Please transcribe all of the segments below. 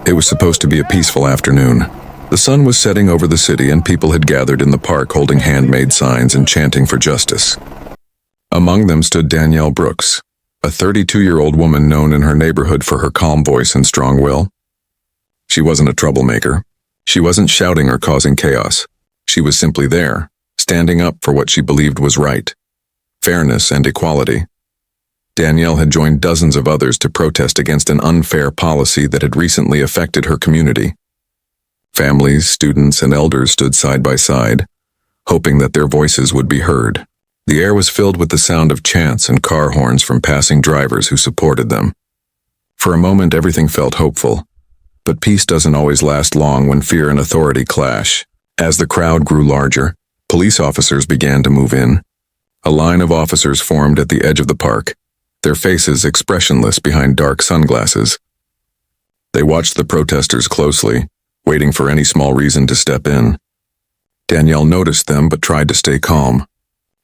It was supposed to be a peaceful afternoon. The sun was setting over the city and people had gathered in the park holding handmade signs and chanting for justice. Among them stood Danielle Brooks, a 32-year-old woman known in her neighborhood for her calm voice and strong will. She wasn't a troublemaker. She wasn't shouting or causing chaos. She was simply there, standing up for what she believed was right. Fairness and equality. Danielle had joined dozens of others to protest against an unfair policy that had recently affected her community. Families, students, and elders stood side by side, hoping that their voices would be heard. The air was filled with the sound of chants and car horns from passing drivers who supported them. For a moment, everything felt hopeful. But peace doesn't always last long when fear and authority clash. As the crowd grew larger, police officers began to move in. A line of officers formed at the edge of the park, their faces expressionless behind dark sunglasses. They watched the protesters closely, waiting for any small reason to step in. Danielle noticed them but tried to stay calm.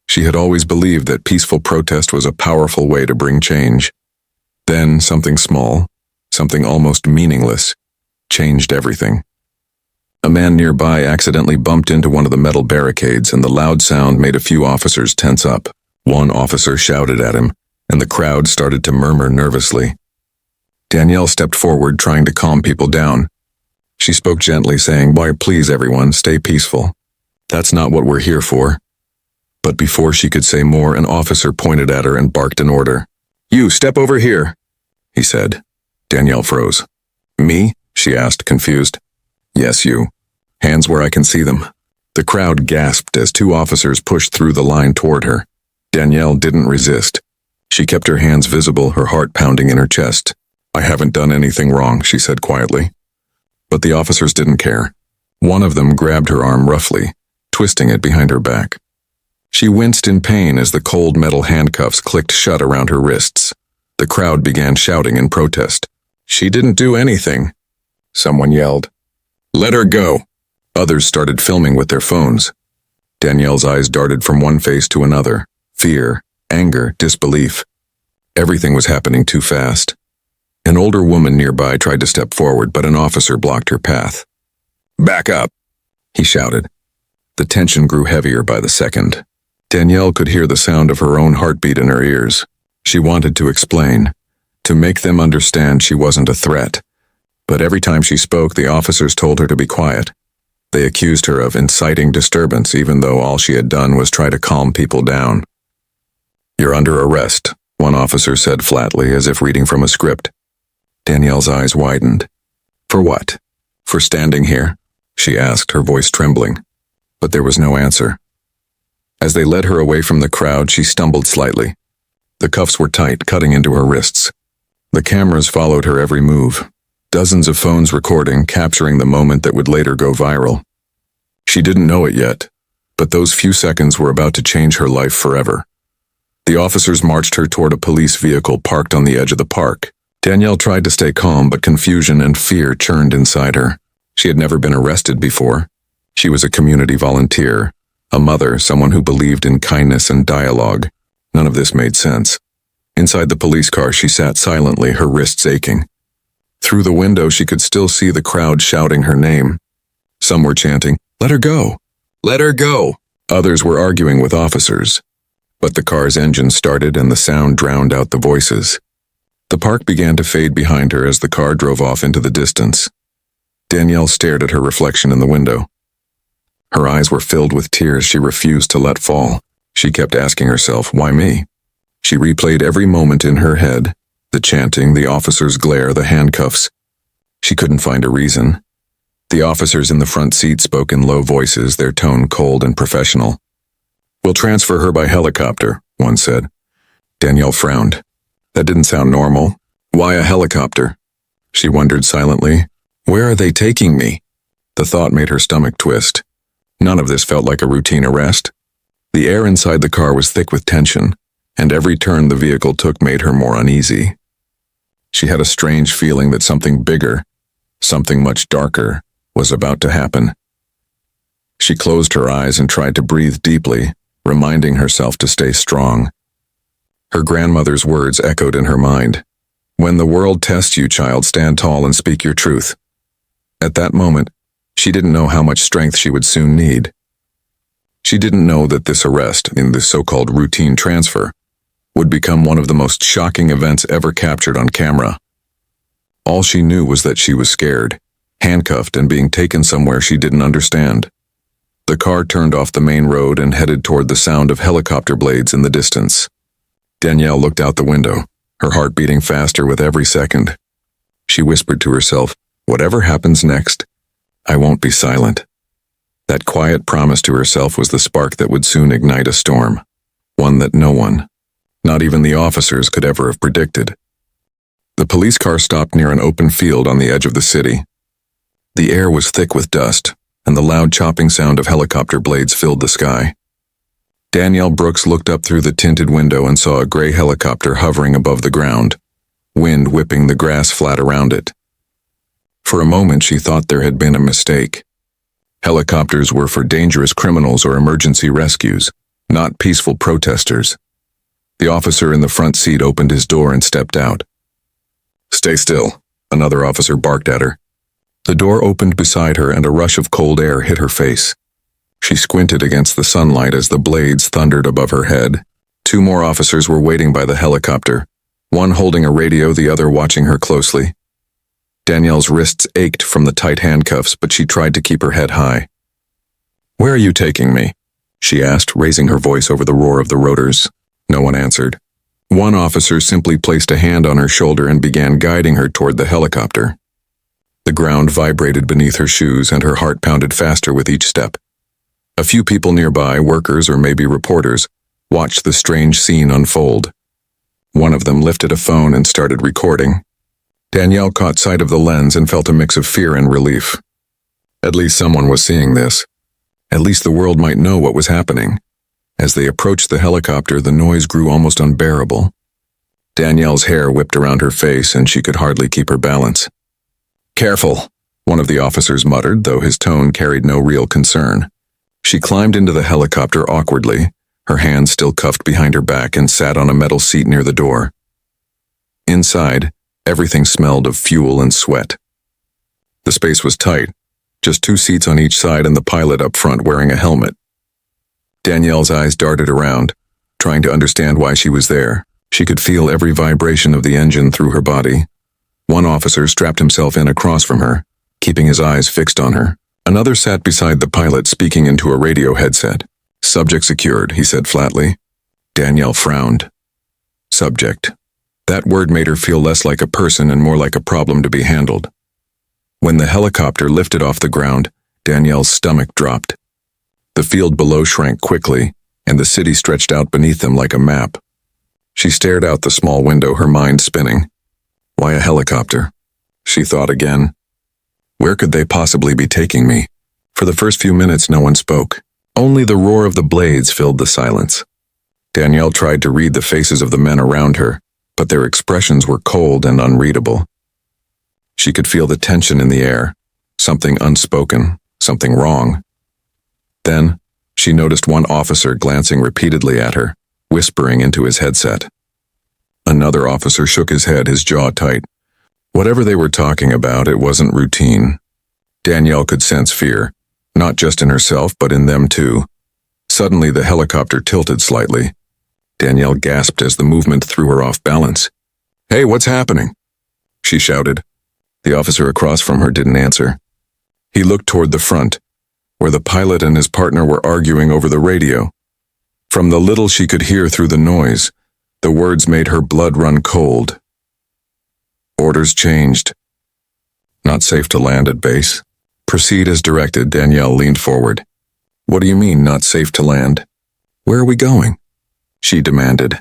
She had always believed that peaceful protest was a powerful way to bring change. Then something small, something almost meaningless, changed everything. A man nearby accidentally bumped into one of the metal barricades and the loud sound made a few officers tense up. One officer shouted at him, and the crowd started to murmur nervously. Danielle stepped forward, trying to calm people down. She spoke gently, saying, "Why, please everyone, stay peaceful. That's not what we're here for." But before she could say more, an officer pointed at her and barked an order. "You, step over here," he said. Danielle froze. "Me?" she asked, confused. "Yes, you. Hands where I can see them." The crowd gasped as two officers pushed through the line toward her. Danielle didn't resist. She kept her hands visible, her heart pounding in her chest. "I haven't done anything wrong," she said quietly. But the officers didn't care. One of them grabbed her arm roughly, twisting it behind her back. She winced in pain as the cold metal handcuffs clicked shut around her wrists. The crowd began shouting in protest. "She didn't do anything," someone yelled. "Let her go." Others started filming with their phones. Danielle's eyes darted from one face to another. Fear, anger, disbelief. Everything was happening too fast. An older woman nearby tried to step forward, but an officer blocked her path. "Back up," he shouted. The tension grew heavier by the second. Danielle could hear the sound of her own heartbeat in her ears. She wanted to explain, to make them understand she wasn't a threat. But every time she spoke, the officers told her to be quiet. They accused her of inciting disturbance, even though all she had done was try to calm people down. "You're under arrest," one officer said flatly, as if reading from a script. Danielle's eyes widened. "For what? For standing here?" she asked, her voice trembling. But there was no answer. As they led her away from the crowd, she stumbled slightly. The cuffs were tight, cutting into her wrists. The cameras followed her every move. Dozens of phones recording, capturing the moment that would later go viral. She didn't know it yet, but those few seconds were about to change her life forever. The officers marched her toward a police vehicle parked on the edge of the park. Danielle tried to stay calm, but confusion and fear churned inside her. She had never been arrested before. She was a community volunteer, a mother, someone who believed in kindness and dialogue. None of this made sense. Inside the police car, she sat silently, her wrists aching. Through the window, she could still see the crowd shouting her name. Some were chanting, "Let her go! Let her go!" Others were arguing with officers. But the car's engine started and the sound drowned out the voices. The park began to fade behind her as the car drove off into the distance. Danielle stared at her reflection in the window. Her eyes were filled with tears she refused to let fall. She kept asking herself, why me? She replayed every moment in her head, the chanting, the officer's glare, the handcuffs. She couldn't find a reason. The officers in the front seat spoke in low voices, their tone cold and professional. "We'll transfer her by helicopter," one said. Danielle frowned. That didn't sound normal. Why a helicopter? She wondered silently. Where are they taking me? The thought made her stomach twist. None of this felt like a routine arrest. The air inside the car was thick with tension, and every turn the vehicle took made her more uneasy. She had a strange feeling that something bigger, something much darker, was about to happen. She closed her eyes and tried to breathe deeply, reminding herself to stay strong. Her grandmother's words echoed in her mind. When the world tests you, child, stand tall and speak your truth. At that moment, she didn't know how much strength she would soon need. She didn't know that this arrest, in this so-called routine transfer, would become one of the most shocking events ever captured on camera. All she knew was that she was scared, handcuffed, and being taken somewhere she didn't understand. The car turned off the main road and headed toward the sound of helicopter blades in the distance. Danielle looked out the window, her heart beating faster with every second. She whispered to herself, "Whatever happens next, I won't be silent." That quiet promise to herself was the spark that would soon ignite a storm, one that no one, not even the officers, could ever have predicted. The police car stopped near an open field on the edge of the city. The air was thick with dust, and the loud chopping sound of helicopter blades filled the sky. Danielle Brooks looked up through the tinted window and saw a gray helicopter hovering above the ground, wind whipping the grass flat around it. For a moment she thought there had been a mistake. Helicopters were for dangerous criminals or emergency rescues, not peaceful protesters. The officer in the front seat opened his door and stepped out. "Stay still," another officer barked at her. The door opened beside her and a rush of cold air hit her face. She squinted against the sunlight as the blades thundered above her head. Two more officers were waiting by the helicopter, one holding a radio, the other watching her closely. Danielle's wrists ached from the tight handcuffs, but she tried to keep her head high. "Where are you taking me?" she asked, raising her voice over the roar of the rotors. No one answered. One officer simply placed a hand on her shoulder and began guiding her toward the helicopter. The ground vibrated beneath her shoes and her heart pounded faster with each step. A few people nearby, workers or maybe reporters, watched the strange scene unfold. One of them lifted a phone and started recording. Danielle caught sight of the lens and felt a mix of fear and relief. At least someone was seeing this. At least the world might know what was happening. As they approached the helicopter, the noise grew almost unbearable. Danielle's hair whipped around her face and she could hardly keep her balance. "Careful," one of the officers muttered, though his tone carried no real concern. She climbed into the helicopter awkwardly, her hands still cuffed behind her back, and sat on a metal seat near the door. Inside, everything smelled of fuel and sweat. The space was tight, just 2 seats on each side and the pilot up front wearing a helmet. Danielle's eyes darted around, trying to understand why she was there. She could feel every vibration of the engine through her body. One officer strapped himself in across from her, keeping his eyes fixed on her. Another sat beside the pilot, speaking into a radio headset. "Subject secured," he said flatly. Danielle frowned. Subject. That word made her feel less like a person and more like a problem to be handled. When the helicopter lifted off the ground, Danielle's stomach dropped. The field below shrank quickly, and the city stretched out beneath them like a map. She stared out the small window, her mind spinning. Why a helicopter? She thought again. Where could they possibly be taking me? For the first few minutes, no one spoke. Only the roar of the blades filled the silence. Danielle tried to read the faces of the men around her, but their expressions were cold and unreadable. She could feel the tension in the air, something unspoken, something wrong. Then, she noticed one officer glancing repeatedly at her, whispering into his headset. Another officer shook his head, his jaw tight. Whatever they were talking about, it wasn't routine. Danielle could sense fear, not just in herself, but in them too. Suddenly, the helicopter tilted slightly. Danielle gasped as the movement threw her off balance. "Hey, what's happening?" she shouted. The officer across from her didn't answer. He looked toward the front, where the pilot and his partner were arguing over the radio. From the little she could hear through the noise, the words made her blood run cold. Orders changed. Not safe to land at base. Proceed as directed. Danielle leaned forward. What do you mean, not safe to land? Where are we going? She demanded,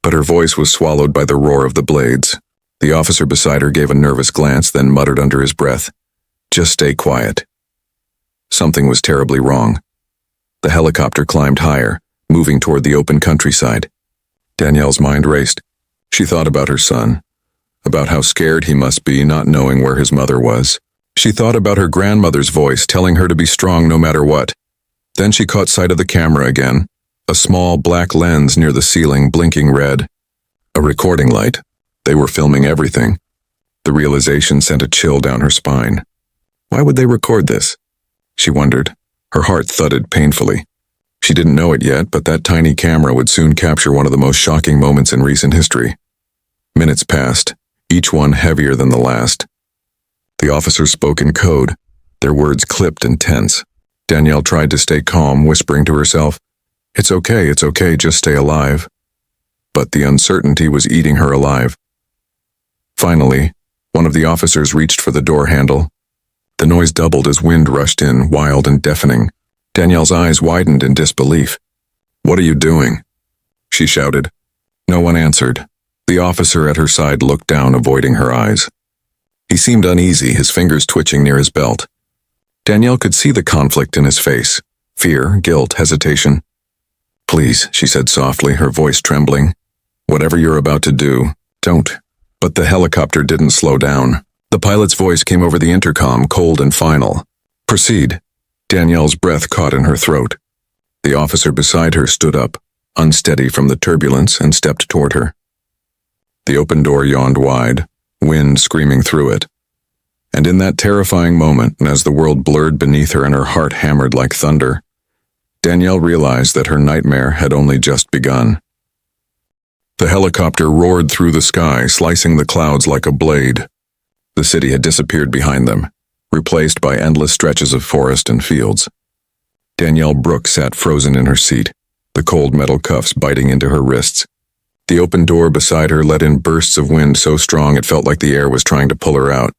but her voice was swallowed by the roar of the blades. The officer beside her gave a nervous glance, then muttered under his breath, "Just stay quiet." Something was terribly wrong. The helicopter climbed higher, moving toward the open countryside. Danielle's mind raced. She thought about her son, about how scared he must be not knowing where his mother was. She thought about her grandmother's voice telling her to be strong no matter what. Then she caught sight of the camera again, a small black lens near the ceiling blinking red. A recording light. They were filming everything. The realization sent a chill down her spine. Why would they record this? She wondered. Her heart thudded painfully. She didn't know it yet, but that tiny camera would soon capture one of the most shocking moments in recent history. Minutes passed, each one heavier than the last. The officers spoke in code, their words clipped and tense. Danielle tried to stay calm, whispering to herself, it's okay, just stay alive." But the uncertainty was eating her alive. Finally, one of the officers reached for the door handle. The noise doubled as wind rushed in, wild and deafening. Danielle's eyes widened in disbelief. "What are you doing?" she shouted. No one answered. The officer at her side looked down, avoiding her eyes. He seemed uneasy, his fingers twitching near his belt. Danielle could see the conflict in his face. Fear, guilt, hesitation. "Please," she said softly, her voice trembling. "Whatever you're about to do, don't." But the helicopter didn't slow down. The pilot's voice came over the intercom, cold and final. "Proceed." Danielle's breath caught in her throat. The officer beside her stood up, unsteady from the turbulence, and stepped toward her. The open door yawned wide, wind screaming through it. And in that terrifying moment, as the world blurred beneath her and her heart hammered like thunder, Danielle realized that her nightmare had only just begun. The helicopter roared through the sky, slicing the clouds like a blade. The city had disappeared behind them, replaced by endless stretches of forest and fields. Danielle Brooks sat frozen in her seat, the cold metal cuffs biting into her wrists. The open door beside her let in bursts of wind so strong it felt like the air was trying to pull her out.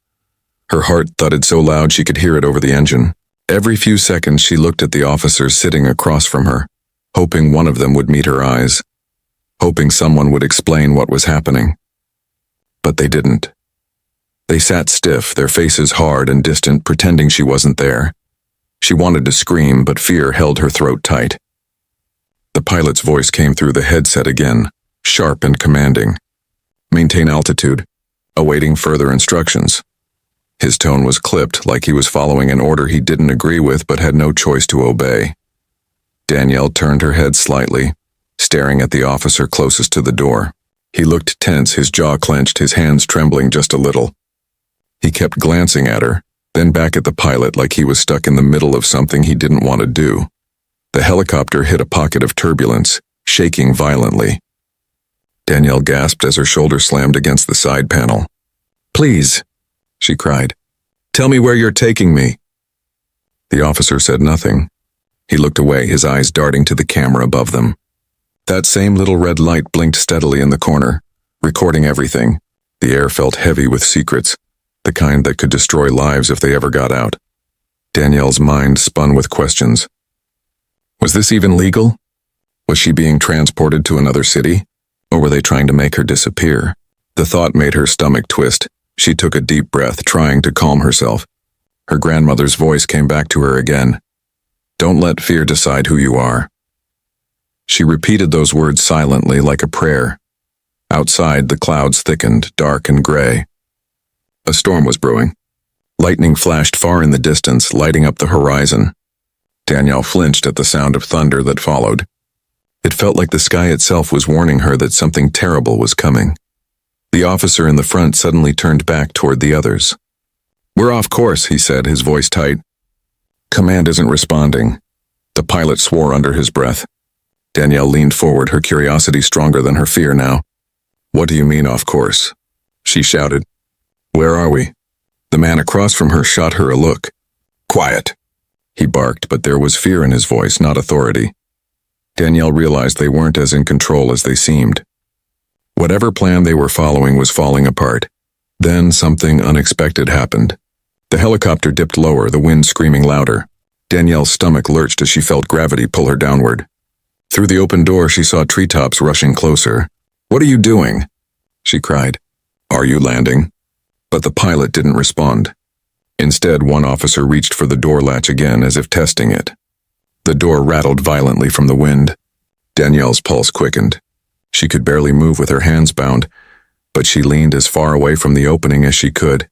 Her heart thudded so loud she could hear it over the engine. Every few seconds she looked at the officers sitting across from her, hoping one of them would meet her eyes, hoping someone would explain what was happening. But they didn't. They sat stiff, their faces hard and distant, pretending she wasn't there. She wanted to scream, but fear held her throat tight. The pilot's voice came through the headset again, sharp and commanding. "Maintain altitude. Awaiting further instructions." His tone was clipped, like he was following an order he didn't agree with but had no choice to obey. Danielle turned her head slightly, staring at the officer closest to the door. He looked tense, his jaw clenched, his hands trembling just a little. He kept glancing at her, then back at the pilot like he was stuck in the middle of something he didn't want to do. The helicopter hit a pocket of turbulence, shaking violently. Danielle gasped as her shoulder slammed against the side panel. "Please," she cried. "Tell me where you're taking me." The officer said nothing. He looked away, his eyes darting to the camera above them. That same little red light blinked steadily in the corner, recording everything. The air felt heavy with secrets, the kind that could destroy lives if they ever got out. Danielle's mind spun with questions. Was this even legal? Was she being transported to another city? Or were they trying to make her disappear? The thought made her stomach twist. She took a deep breath, trying to calm herself. Her grandmother's voice came back to her again. "Don't let fear decide who you are." She repeated those words silently, like a prayer. Outside, the clouds thickened, dark and gray. A storm was brewing. Lightning flashed far in the distance, lighting up the horizon. Danielle flinched at the sound of thunder that followed. It felt like the sky itself was warning her that something terrible was coming. The officer in the front suddenly turned back toward the others. "We're off course," he said, his voice tight. "Command isn't responding." The pilot swore under his breath. Danielle leaned forward, her curiosity stronger than her fear now. "What do you mean off course?" she shouted. "Where are we?" The man across from her shot her a look. "Quiet," he barked, but there was fear in his voice, not authority. Danielle realized they weren't as in control as they seemed. Whatever plan they were following was falling apart. Then something unexpected happened. The helicopter dipped lower, the wind screaming louder. Danielle's stomach lurched as she felt gravity pull her downward. Through the open door, she saw treetops rushing closer. "What are you doing?" she cried. "Are you landing?" But the pilot didn't respond. Instead, one officer reached for the door latch again, as if testing it. The door rattled violently from the wind. Danielle's pulse quickened. She could barely move with her hands bound, but she leaned as far away from the opening as she could.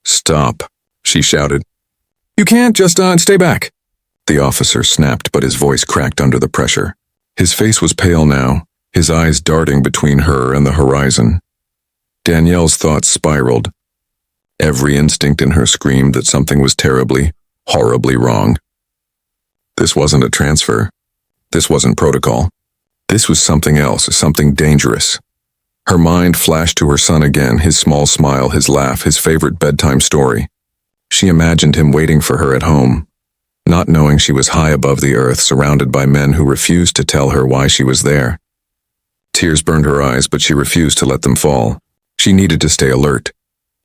"Stop," she shouted. "You can't just, stay back." The officer snapped, but his voice cracked under the pressure. His face was pale now, his eyes darting between her and the horizon. Danielle's thoughts spiraled. Every instinct in her screamed that something was terribly, horribly wrong. This wasn't a transfer. This wasn't protocol. This was something else, something dangerous. Her mind flashed to her son again, his small smile, his laugh, his favorite bedtime story. She imagined him waiting for her at home, not knowing she was high above the earth, surrounded by men who refused to tell her why she was there. Tears burned her eyes, but she refused to let them fall. She needed to stay alert.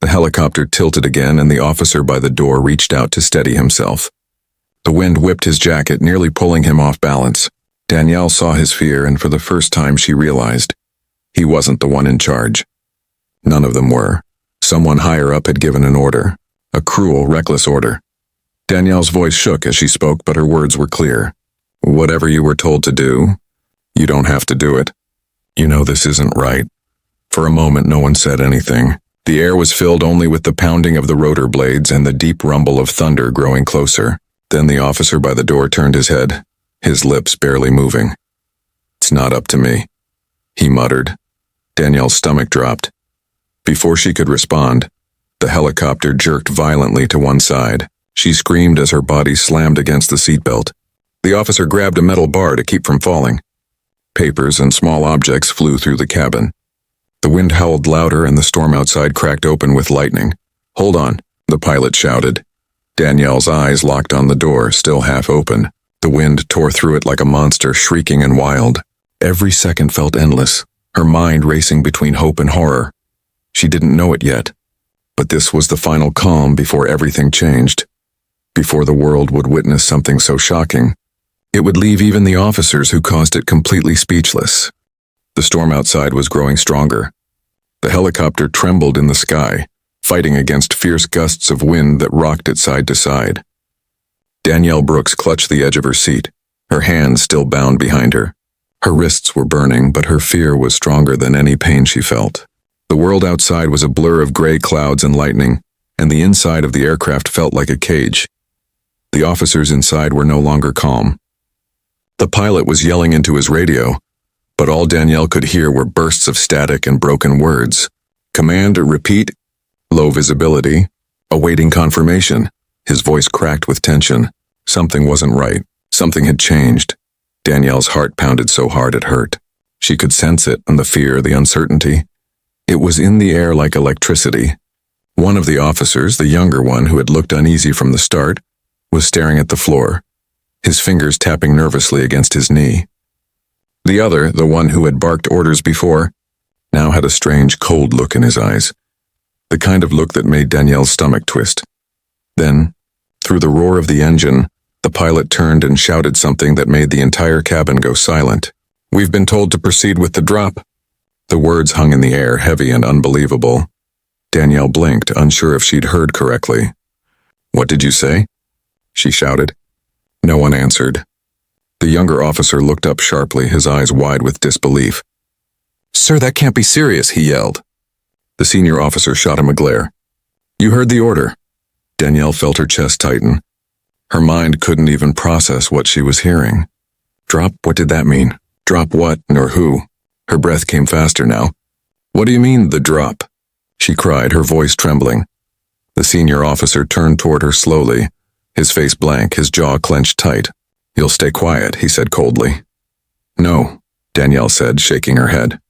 The helicopter tilted again, and the officer by the door reached out to steady himself. The wind whipped his jacket, nearly pulling him off balance. Danielle saw his fear, and for the first time she realized he wasn't the one in charge. None of them were. Someone higher up had given an order. A cruel, reckless order. Danielle's voice shook as she spoke, but her words were clear. Whatever you were told to do, you don't have to do it. You know this isn't right. For a moment no one said anything. The air was filled only with the pounding of the rotor blades and the deep rumble of thunder growing closer. Then the officer by the door turned his head, his lips barely moving. It's not up to me, he muttered. Danielle's stomach dropped. Before she could respond, the helicopter jerked violently to one side. She screamed as her body slammed against the seatbelt. The officer grabbed a metal bar to keep from falling. Papers and small objects flew through the cabin. The wind howled louder and the storm outside cracked open with lightning. Hold on, the pilot shouted. Danielle's eyes locked on the door, still half open. The wind tore through it like a monster, shrieking and wild. Every second felt endless, her mind racing between hope and horror. She didn't know it yet, but this was the final calm before everything changed. Before the world would witness something so shocking. It would leave even the officers who caused it completely speechless. The storm outside was growing stronger. The helicopter trembled in the sky, fighting against fierce gusts of wind that rocked it side to side. Danielle Brooks clutched the edge of her seat, her hands still bound behind her. Her wrists were burning, but her fear was stronger than any pain she felt. The world outside was a blur of gray clouds and lightning, and the inside of the aircraft felt like a cage. The officers inside were no longer calm. The pilot was yelling into his radio, but all Danielle could hear were bursts of static and broken words. Command, repeat, low visibility, awaiting confirmation. His voice cracked with tension. Something wasn't right. Something had changed. Danielle's heart pounded so hard it hurt. She could sense it, and the fear, the uncertainty. It was in the air like electricity. One of the officers, the younger one who had looked uneasy from the start, was staring at the floor, his fingers tapping nervously against his knee. The other, the one who had barked orders before, now had a strange, cold look in his eyes, the kind of look that made Danielle's stomach twist. Then, through the roar of the engine, the pilot turned and shouted something that made the entire cabin go silent. We've been told to proceed with the drop. The words hung in the air, heavy and unbelievable. Danielle blinked, unsure if she'd heard correctly. What did you say? She shouted. No one answered. The younger officer looked up sharply, his eyes wide with disbelief. Sir, that can't be serious, he yelled. The senior officer shot him a glare. You heard the order. Danielle felt her chest tighten. Her mind couldn't even process what she was hearing. Drop? What did that mean? Drop what, nor who? Her breath came faster now. What do you mean, the drop? She cried, her voice trembling. The senior officer turned toward her slowly, his face blank, his jaw clenched tight. You'll stay quiet, he said coldly. No, Danielle said, shaking her head.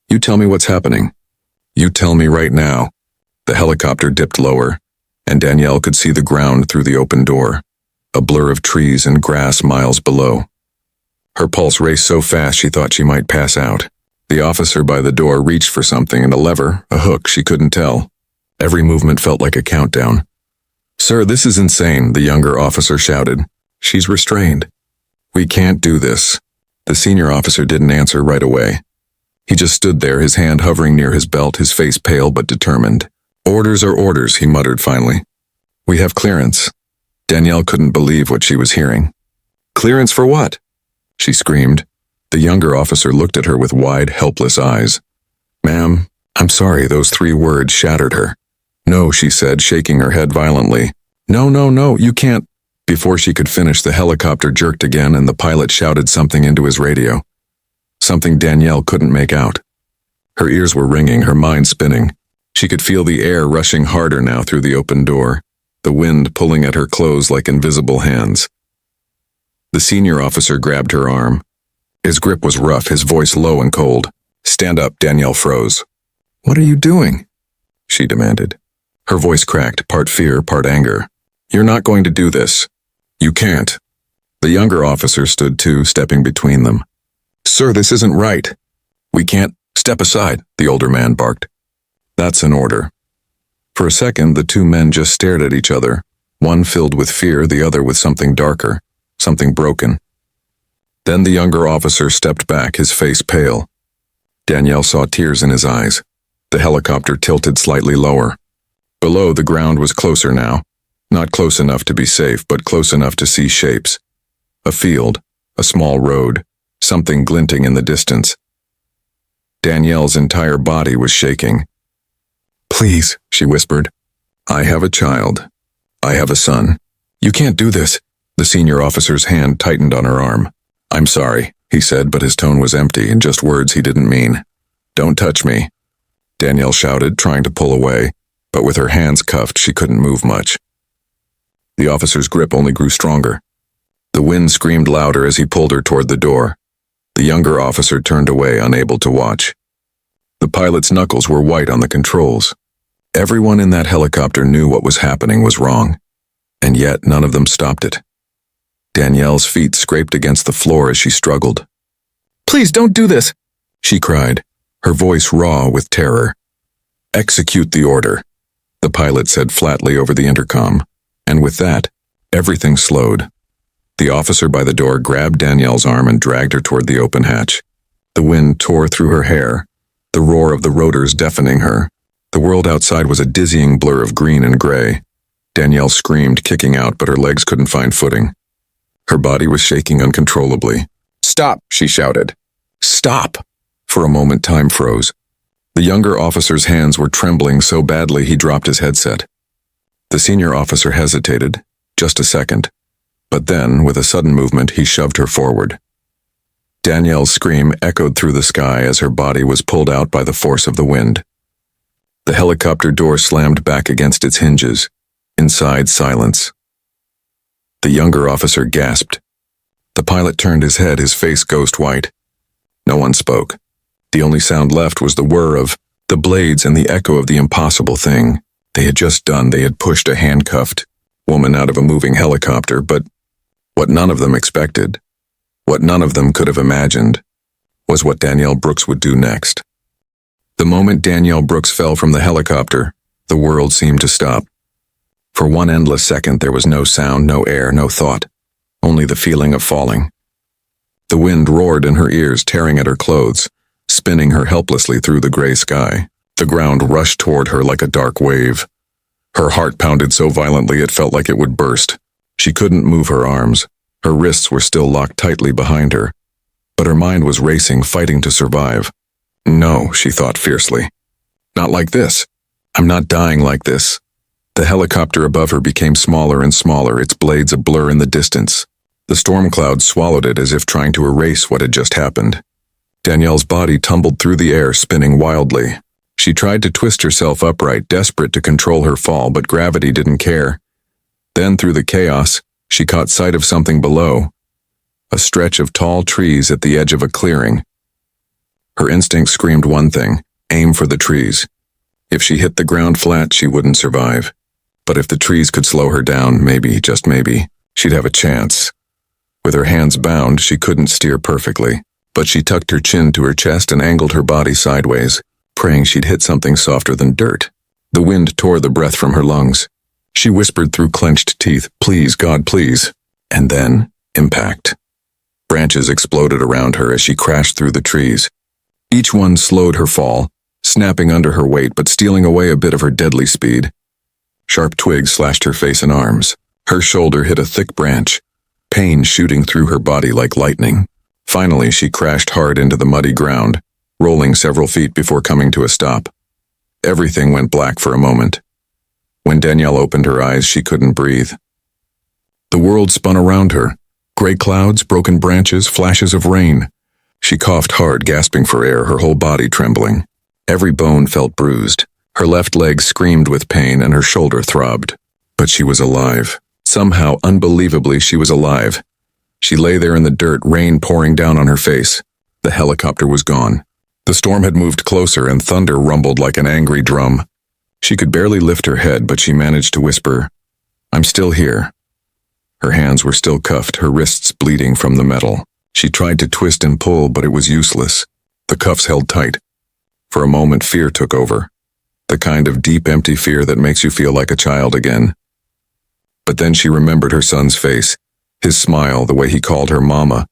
You tell me what's happening. You tell me right now. The helicopter dipped lower, and Danielle could see the ground through the open door, a blur of trees and grass miles below. Her pulse raced so fast she thought she might pass out. The officer by the door reached for something, and a lever, a hook, she couldn't tell. Every movement felt like a countdown. Sir, this is insane, the younger officer shouted. She's restrained. We can't do this. The senior officer didn't answer right away. He just stood there, his hand hovering near his belt, his face pale but determined. Orders are orders, he muttered finally. We have clearance. Danielle couldn't believe what she was hearing. Clearance for what? She screamed. The younger officer looked at her with wide, helpless eyes. Ma'am, I'm sorry, those 3 words shattered her. No, she said, shaking her head violently. No, you can't. Before she could finish, the helicopter jerked again and the pilot shouted something into his radio. Something Danielle couldn't make out. Her ears were ringing, her mind spinning. She could feel the air rushing harder now through the open door, the wind pulling at her clothes like invisible hands. The senior officer grabbed her arm. His grip was rough, his voice low and cold. "Stand up," Danielle froze. "What are you doing?" she demanded. Her voice cracked, part fear, part anger. "You're not going to do this. You can't." The younger officer stood too, stepping between them. "Sir, this isn't right." "We can't." "Step aside," the older man barked. "That's an order." For a second, the two men just stared at each other, one filled with fear, the other with something darker, something broken. Then the younger officer stepped back, his face pale. Danielle saw tears in his eyes. The helicopter tilted slightly lower. Below, the ground was closer now. Not close enough to be safe, but close enough to see shapes. A field, a small road, something glinting in the distance. Danielle's entire body was shaking. "Please," she whispered. "I have a child. I have a son. You can't do this." The senior officer's hand tightened on her arm. "I'm sorry," he said, but his tone was empty and just words he didn't mean. "Don't touch me," Danielle shouted, trying to pull away, but with her hands cuffed, she couldn't move much. The officer's grip only grew stronger. The wind screamed louder as he pulled her toward the door. The younger officer turned away, unable to watch. The pilot's knuckles were white on the controls. Everyone in that helicopter knew what was happening was wrong, and yet none of them stopped it. Danielle's feet scraped against the floor as she struggled. "Please don't do this," she cried, her voice raw with terror. "Execute the order," the pilot said flatly over the intercom, and with that, everything slowed. The officer by the door grabbed Danielle's arm and dragged her toward the open hatch. The wind tore through her hair, the roar of the rotors deafening her. The world outside was a dizzying blur of green and gray. Danielle screamed, kicking out, but her legs couldn't find footing. Her body was shaking uncontrollably. "Stop," she shouted. "Stop!" For a moment, time froze. The younger officer's hands were trembling so badly he dropped his headset. The senior officer hesitated, just a second. But then, with a sudden movement, he shoved her forward. Danielle's scream echoed through the sky as her body was pulled out by the force of the wind. The helicopter door slammed back against its hinges. Inside, silence. The younger officer gasped. The pilot turned his head, his face ghost white. No one spoke. The only sound left was the whir of the blades and the echo of the impossible thing they had just done. They had pushed a handcuffed woman out of a moving helicopter, but what none of them expected, what none of them could have imagined, was what Danielle Brooks would do next. The moment Danielle Brooks fell from the helicopter, the world seemed to stop. For one endless second, there was no sound, no air, no thought, only the feeling of falling. The wind roared in her ears, tearing at her clothes, spinning her helplessly through the gray sky. The ground rushed toward her like a dark wave. Her heart pounded so violently it felt like it would burst. She couldn't move her arms. Her wrists were still locked tightly behind her. But her mind was racing, fighting to survive. "No," she thought fiercely. "Not like this. I'm not dying like this." The helicopter above her became smaller and smaller, its blades a blur in the distance. The storm clouds swallowed it as if trying to erase what had just happened. Danielle's body tumbled through the air, spinning wildly. She tried to twist herself upright, desperate to control her fall, but gravity didn't care. Then, through the chaos, she caught sight of something below, a stretch of tall trees at the edge of a clearing. Her instinct screamed one thing: aim for the trees. If she hit the ground flat, she wouldn't survive. But if the trees could slow her down, maybe, just maybe, she'd have a chance. With her hands bound, she couldn't steer perfectly, but she tucked her chin to her chest and angled her body sideways, praying she'd hit something softer than dirt. The wind tore the breath from her lungs. She whispered through clenched teeth, "Please, God, please." And then, impact. Branches exploded around her as she crashed through the trees. Each one slowed her fall, snapping under her weight but stealing away a bit of her deadly speed. Sharp twigs slashed her face and arms. Her shoulder hit a thick branch, pain shooting through her body like lightning. Finally, she crashed hard into the muddy ground, rolling several feet before coming to a stop. Everything went black for a moment. When Danielle opened her eyes, she couldn't breathe. The world spun around her. Gray clouds, broken branches, flashes of rain. She coughed hard, gasping for air, her whole body trembling. Every bone felt bruised. Her left leg screamed with pain and her shoulder throbbed. But she was alive. Somehow, unbelievably, she was alive. She lay there in the dirt, rain pouring down on her face. The helicopter was gone. The storm had moved closer and thunder rumbled like an angry drum. She could barely lift her head, but she managed to whisper, "I'm still here." Her hands were still cuffed, her wrists bleeding from the metal. She tried to twist and pull, but it was useless. The cuffs held tight. For a moment, fear took over. The kind of deep, empty fear that makes you feel like a child again. But then she remembered her son's face, his smile, the way he called her mama.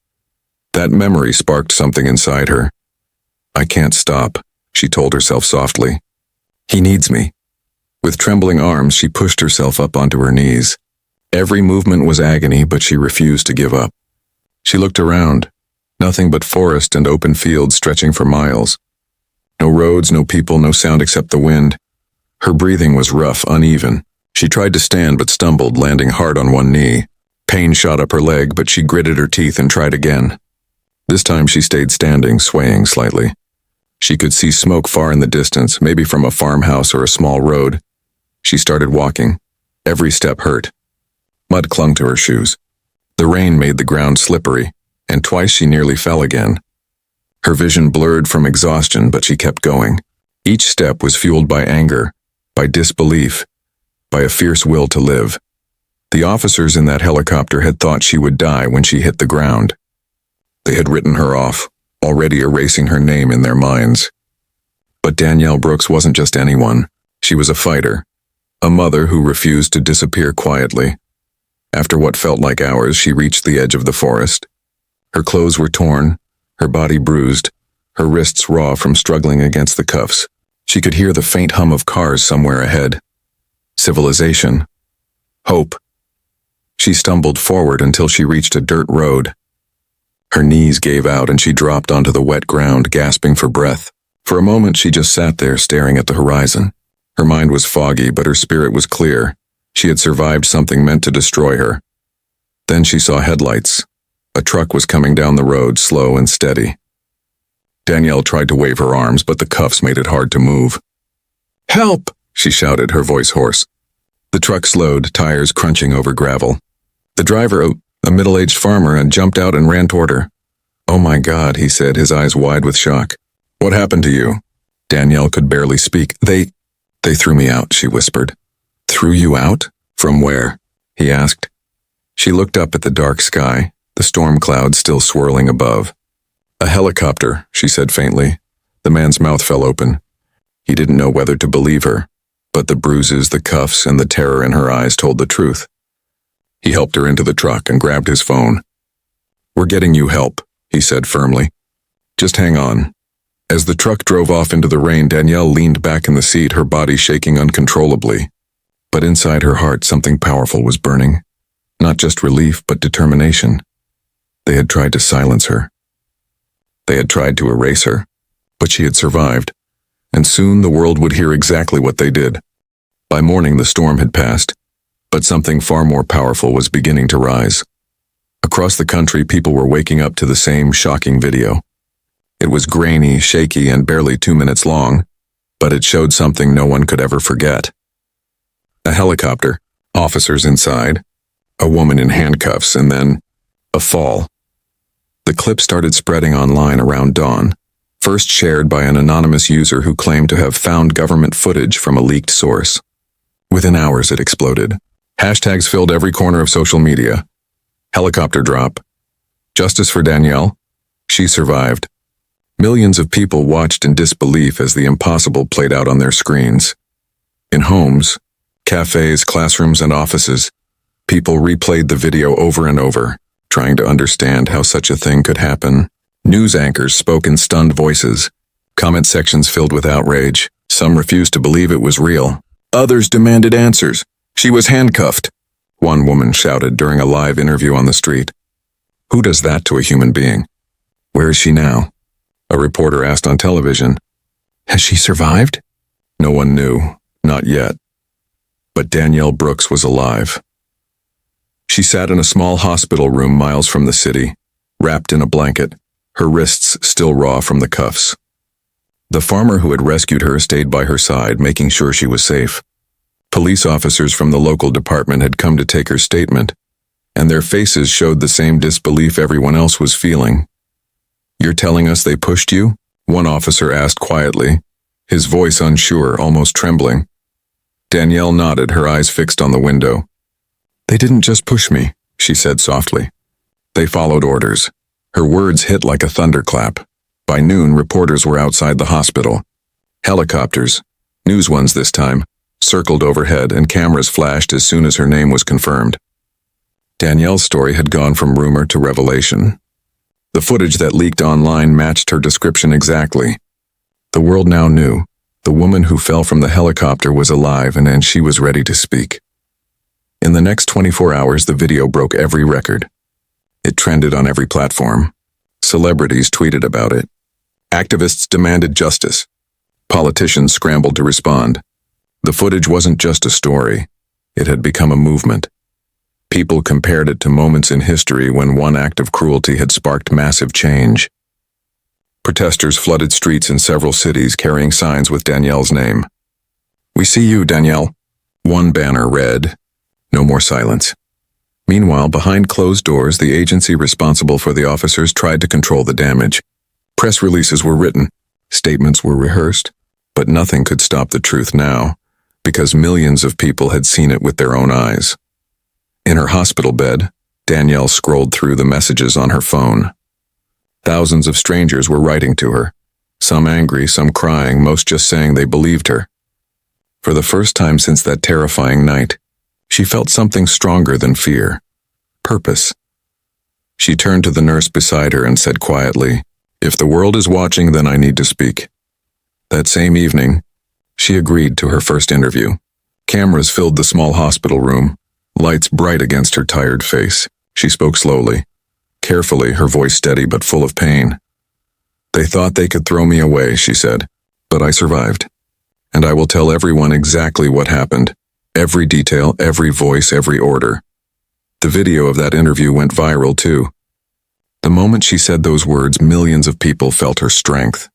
That memory sparked something inside her. "I can't stop," she told herself softly. "He needs me." With trembling arms, she pushed herself up onto her knees. Every movement was agony, but she refused to give up. She looked around. Nothing but forest and open fields stretching for miles. No roads, no people, no sound except the wind. Her breathing was rough, uneven. She tried to stand but stumbled, landing hard on one knee. Pain shot up her leg, but she gritted her teeth and tried again. This time she stayed standing, swaying slightly. She could see smoke far in the distance, maybe from a farmhouse or a small road. She started walking. Every step hurt. Mud clung to her shoes. The rain made the ground slippery, and twice she nearly fell again. Her vision blurred from exhaustion, but she kept going. Each step was fueled by anger, by disbelief, by a fierce will to live. The officers in that helicopter had thought she would die when she hit the ground. They had written her off, already erasing her name in their minds. But Danielle Brooks wasn't just anyone. She was a fighter, a mother who refused to disappear quietly. After what felt like hours, she reached the edge of the forest. Her clothes were torn, her body bruised, her wrists raw from struggling against the cuffs. She could hear the faint hum of cars somewhere ahead. Civilization. Hope. She stumbled forward until she reached a dirt road. Her knees gave out and she dropped onto the wet ground, gasping for breath. For a moment, she just sat there staring at the horizon. Her mind was foggy, but her spirit was clear. She had survived something meant to destroy her. Then she saw headlights. A truck was coming down the road, slow and steady. Danielle tried to wave her arms, but the cuffs made it hard to move. "Help!" she shouted, her voice hoarse. The truck slowed, tires crunching over gravel. The driver, a middle-aged farmer, had jumped out and ran toward her. "Oh my God," he said, his eyes wide with shock. "What happened to you?" Danielle could barely speak. They threw me out," she whispered. "Threw you out? From where?" he asked. She looked up at the dark sky, the storm clouds still swirling above. "A helicopter," she said faintly. The man's mouth fell open. He didn't know whether to believe her, but the bruises, the cuffs, and the terror in her eyes told the truth. He helped her into the truck and grabbed his phone. "We're getting you help," he said firmly. "Just hang on." As the truck drove off into the rain, Danielle leaned back in the seat, her body shaking uncontrollably. But inside her heart, something powerful was burning. Not just relief, but determination. They had tried to silence her. They had tried to erase her, but she had survived, and soon the world would hear exactly what they did. By morning, the storm had passed, but something far more powerful was beginning to rise. Across the country, people were waking up to the same shocking video. It was grainy, shaky, and barely 2 minutes long, but it showed something no one could ever forget. A helicopter, officers inside, a woman in handcuffs, and then a fall. The clip started spreading online around dawn, first shared by an anonymous user who claimed to have found government footage from a leaked source. Within hours, it exploded. Hashtags filled every corner of social media. Helicopter drop. Justice for Danielle. She survived. Millions of people watched in disbelief as the impossible played out on their screens. In homes, cafes, classrooms, and offices, people replayed the video over and over, trying to understand how such a thing could happen. News anchors spoke in stunned voices. Comment sections filled with outrage. Some refused to believe it was real. Others demanded answers. "She was handcuffed," one woman shouted during a live interview on the street. "Who does that to a human being?" "Where is she now?" a reporter asked on television. "Has she survived?" No one knew, not yet. But Danielle Brooks was alive. She sat in a small hospital room miles from the city, wrapped in a blanket, her wrists still raw from the cuffs. The farmer who had rescued her stayed by her side, making sure she was safe. Police officers from the local department had come to take her statement, and their faces showed the same disbelief everyone else was feeling. "You're telling us they pushed you?" one officer asked quietly, his voice unsure, almost trembling. Danielle nodded, her eyes fixed on the window. "They didn't just push me," she said softly. "They followed orders." Her words hit like a thunderclap. By noon, reporters were outside the hospital. Helicopters, news ones this time, circled overhead, and cameras flashed as soon as her name was confirmed. Danielle's story had gone from rumor to revelation. The footage that leaked online matched her description exactly. The world now knew. The woman who fell from the helicopter was alive, and she was ready to speak. In the next 24 hours, the video broke every record. It trended on every platform. Celebrities tweeted about it. Activists demanded justice. Politicians scrambled to respond. The footage wasn't just a story. It had become a movement. People compared it to moments in history when one act of cruelty had sparked massive change. Protesters flooded streets in several cities carrying signs with Danielle's name. "We see you, Danielle." One banner read, "No more silence." Meanwhile, behind closed doors, the agency responsible for the officers tried to control the damage. Press releases were written, statements were rehearsed, but nothing could stop the truth now, because millions of people had seen it with their own eyes. In her hospital bed, Danielle scrolled through the messages on her phone. Thousands of strangers were writing to her, some angry, some crying, most just saying they believed her. For the first time since that terrifying night, she felt something stronger than fear. Purpose. She turned to the nurse beside her and said quietly, "If the world is watching, then I need to speak." That same evening, she agreed to her first interview. Cameras filled the small hospital room, lights bright against her tired face. She spoke slowly, carefully, her voice steady but full of pain. "They thought they could throw me away," she said, "but I survived. And I will tell everyone exactly what happened. Every detail, every voice, every order." The video of that interview went viral too. The moment she said those words, millions of people felt her strength.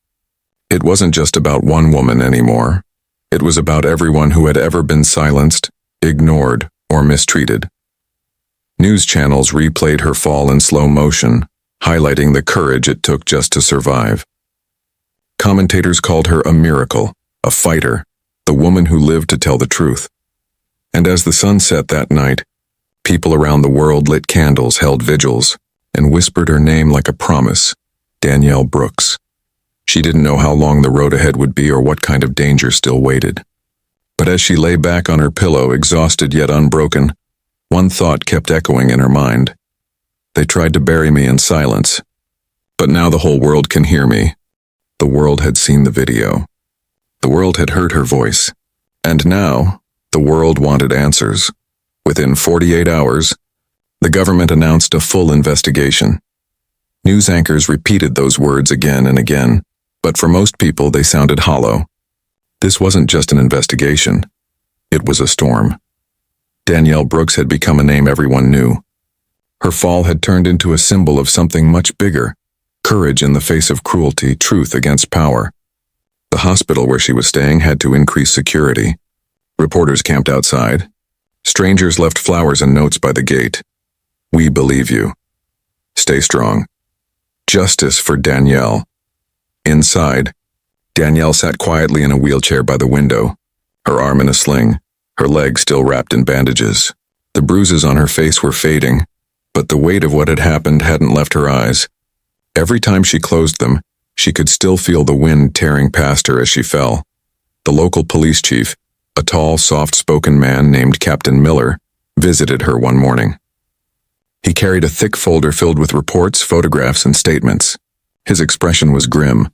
It wasn't just about one woman anymore. It was about everyone who had ever been silenced, ignored, or mistreated. News channels replayed her fall in slow motion, highlighting the courage it took just to survive. Commentators called her a miracle, a fighter, the woman who lived to tell the truth. And as the sun set that night, people around the world lit candles, held vigils, and whispered her name like a promise, Danielle Brooks. She didn't know how long the road ahead would be or what kind of danger still waited. But as she lay back on her pillow, exhausted yet unbroken, one thought kept echoing in her mind. They tried to bury me in silence, but now the whole world can hear me. The world had seen the video. The world had heard her voice. And now, the world wanted answers. Within 48 hours, the government announced a full investigation. News anchors repeated those words again and again, but for most people they sounded hollow. This wasn't just an investigation. It was a storm. Danielle Brooks had become a name everyone knew. Her fall had turned into a symbol of something much bigger, courage in the face of cruelty, truth against power. The hospital where she was staying had to increase security. Reporters camped outside. Strangers left flowers and notes by the gate. "We believe you. Stay strong. Justice for Danielle." Inside, Danielle sat quietly in a wheelchair by the window, her arm in a sling, her leg still wrapped in bandages. The bruises on her face were fading, but the weight of what had happened hadn't left her eyes. Every time she closed them, she could still feel the wind tearing past her as she fell. The local police chief, a tall, soft-spoken man named Captain Miller, visited her one morning. He carried a thick folder filled with reports, photographs, and statements. His expression was grim.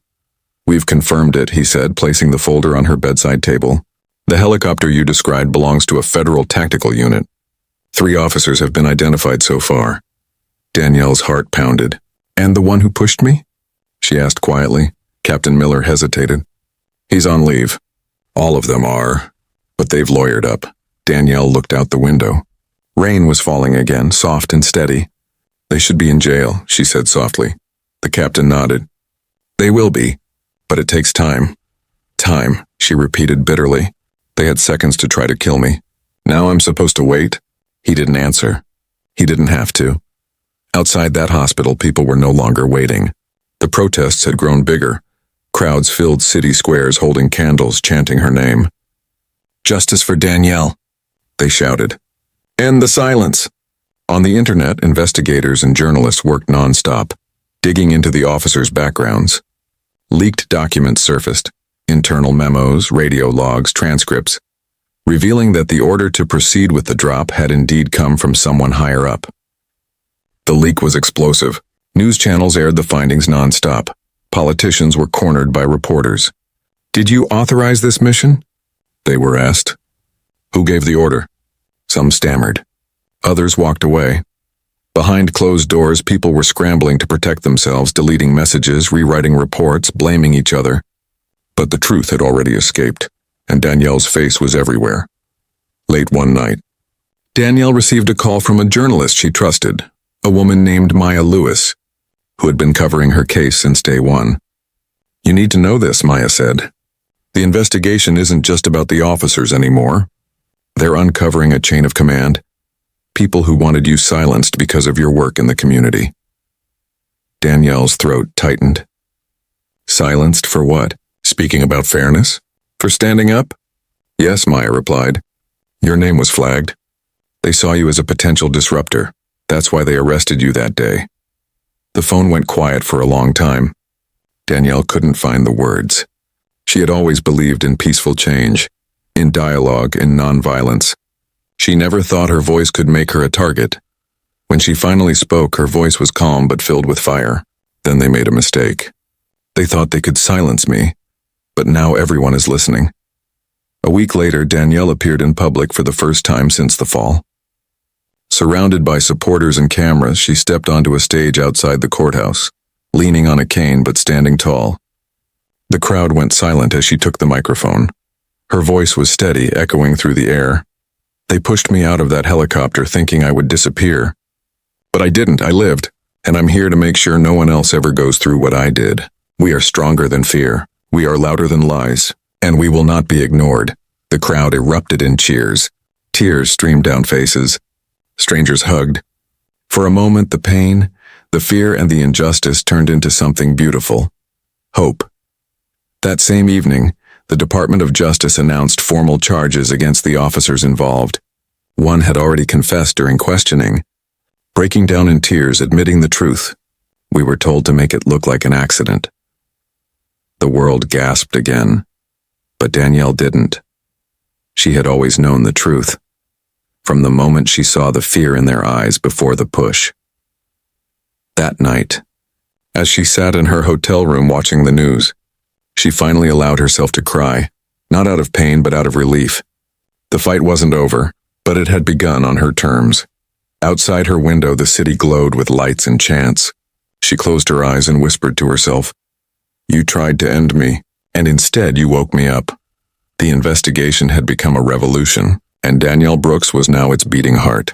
"We've confirmed it," he said, placing the folder on her bedside table. "The helicopter you described belongs to a federal tactical unit. 3 officers have been identified so far." Danielle's heart pounded. "And the one who pushed me?" she asked quietly. Captain Miller hesitated. "He's on leave. All of them are, but they've lawyered up." Danielle looked out the window. Rain was falling again, soft and steady. "They should be in jail," she said softly. The captain nodded. "They will be. But it takes time. Time, she repeated bitterly. They had seconds to try to kill me. Now I'm supposed to wait? He didn't answer. He didn't have to. Outside that hospital, people were no longer waiting. The protests had grown bigger. Crowds filled city squares holding candles, chanting her name. "Justice for Danielle," they shouted. "End the silence." On the internet, investigators and journalists worked nonstop, digging into the officers' backgrounds. Leaked documents surfaced, internal memos, radio logs, transcripts, revealing that the order to proceed with the drop had indeed come from someone higher up. The leak was explosive. News channels aired the findings nonstop. Politicians were cornered by reporters. "Did you authorize this mission?" they were asked. "Who gave the order?" Some stammered. Others walked away. Behind closed doors, people were scrambling to protect themselves, deleting messages, rewriting reports, blaming each other. But the truth had already escaped, and Danielle's face was everywhere. Late one night, Danielle received a call from a journalist she trusted, a woman named Maya Lewis, who had been covering her case since day one. "You need to know this," Maya said. "The investigation isn't just about the officers anymore. They're uncovering a chain of command. People who wanted you silenced because of your work in the community." Danielle's throat tightened. Silenced for what? Speaking about fairness? For standing up? "Yes," Maya replied. "Your name was flagged. They saw you as a potential disruptor. That's why they arrested you that day." The phone went quiet for a long time. Danielle couldn't find the words. She had always believed in peaceful change, in dialogue, in nonviolence. She never thought her voice could make her a target. When she finally spoke, her voice was calm but filled with fire. Then they made a mistake. They thought they could silence me, but now everyone is listening. A week later, Danielle appeared in public for the first time since the fall. Surrounded by supporters and cameras, she stepped onto a stage outside the courthouse, leaning on a cane but standing tall. The crowd went silent as she took the microphone. Her voice was steady, echoing through the air. "They pushed me out of that helicopter thinking I would disappear. But I didn't, I lived, and I'm here to make sure no one else ever goes through what I did. We are stronger than fear. We are louder than lies, and we will not be ignored." The crowd erupted in cheers. Tears streamed down faces. Strangers hugged. For a moment, the pain, the fear, and the injustice turned into something beautiful. Hope. That same evening, the Department of Justice announced formal charges against the officers involved. One had already confessed during questioning, breaking down in tears, admitting the truth. "We were told to make it look like an accident." The world gasped again, but Danielle didn't. She had always known the truth, from the moment she saw the fear in their eyes before the push. That night, as she sat in her hotel room watching the news, she finally allowed herself to cry, not out of pain but out of relief. The fight wasn't over, but it had begun on her terms. Outside her window, the city glowed with lights and chants. She closed her eyes and whispered to herself, "You tried to end me, and instead you woke me up." The investigation had become a revolution, and Danielle Brooks was now its beating heart.